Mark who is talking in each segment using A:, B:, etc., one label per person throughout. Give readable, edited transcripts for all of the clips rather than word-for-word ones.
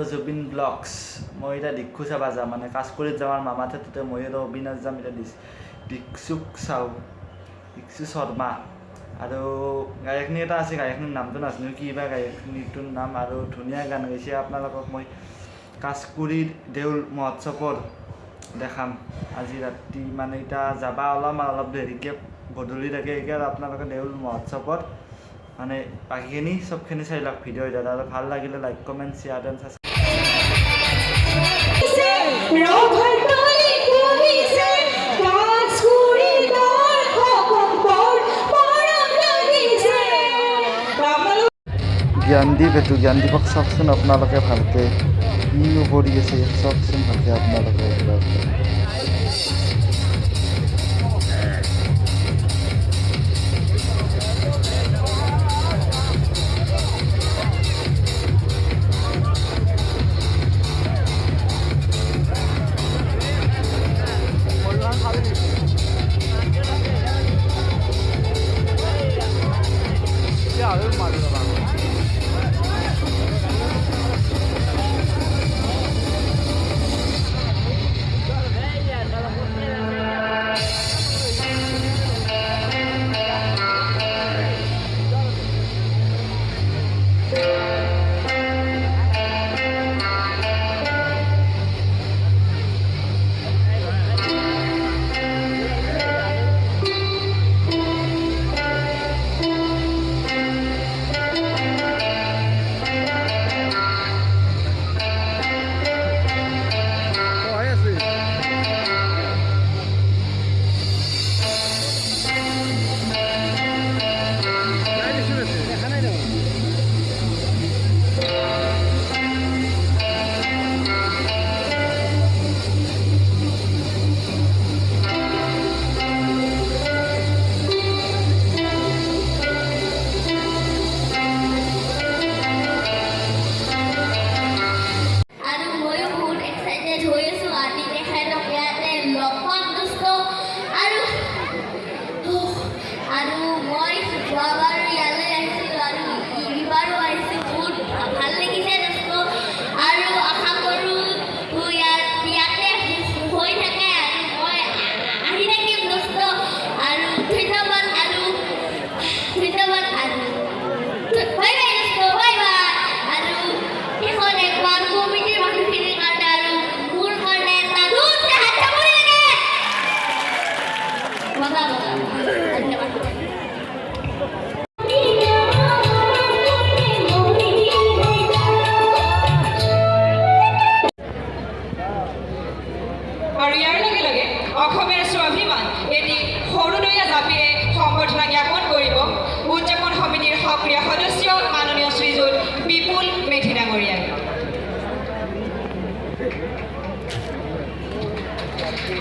A: ZUBEEN blogs মই এটা দিক্ষু চাবা যাম মানে কাজকৰিত যাম মামা থেতে মই আৰু অবিনাশ যাম এটা দিক্ষুক চাও দিক্ষু শৰ্মা আৰু গায়কনী এটা আছে গায়কনীৰ নামটো নাজানো কিবা গায়কনীটোৰ নাম আৰু ধুনীয়া গান গাইছে আপোনালোকক মই কাজকৰিৰ দেউল মহোৎসৱৰ দেখাম আজি ৰাতি মানে এটা যাবা অলপ দেৰিকে গধূলিলৈকে আৰু আপোনালোকে দেউল মহোৎসৱৰ মানে বাকীখিনি সবখিনি চাই লওক ভিডিঅ' এটা আৰু ভাল লাগিলে like comment share and subscribe Gyandeep এইটো জ্ঞানদীপক চাওকচোন আপোনালোকে ভালকে কি কৰি আছে চাওকচোন ভালকে আপোনালোকে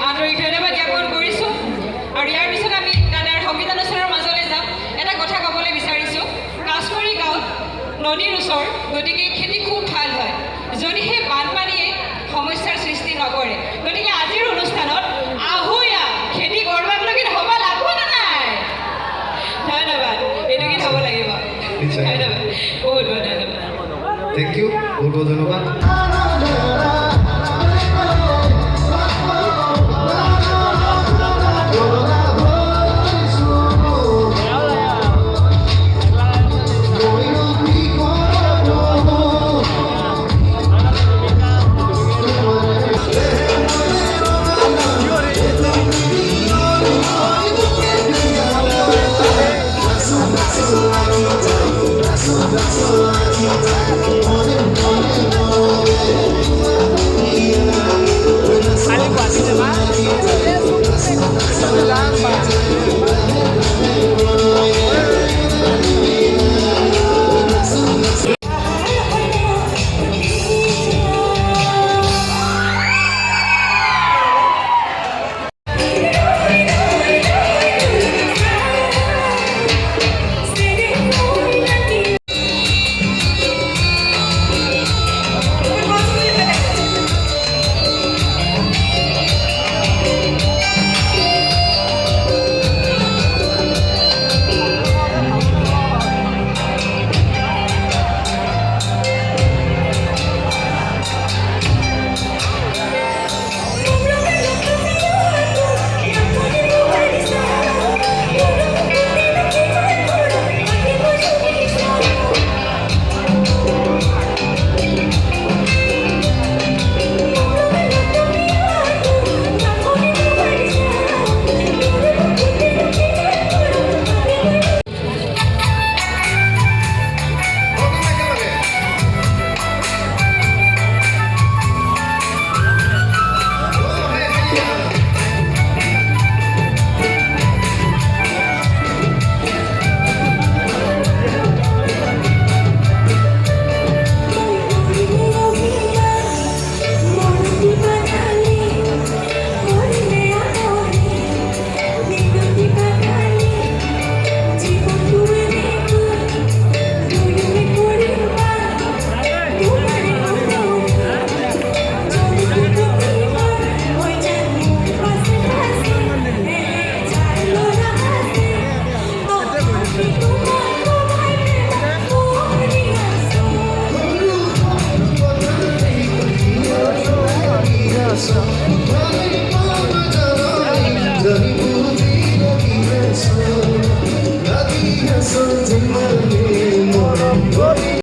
B: আন্তৰিক ধন্যবাদ জ্ঞাপন কৰিছোঁ আৰু ইয়াৰ পিছত আমি দাদাৰ সংগীত অনুষ্ঠানৰ মাজলৈ যাম এটা কথা ক'বলৈ বিচাৰিছোঁ কাজকৰি গাঁৱত নদীৰ ওচৰ গতিকে খেতি খুব ভাল হয় যদিহে বানপানীয়ে সমস্যাৰ সৃষ্টি নকৰে গতিকে আজিৰ অনুষ্ঠানত আহুয়া খেতি কৰবাক লাগি হ'ব লাগব না নাই ধন্যবাদ এইটো কি হ'ব লাগিব ধন্যবাদ বহুত বহুত ধন্যবাদ
C: থ্যাংক ইউ বহুত বহুত ধন্যবাদ
D: Algo así de más.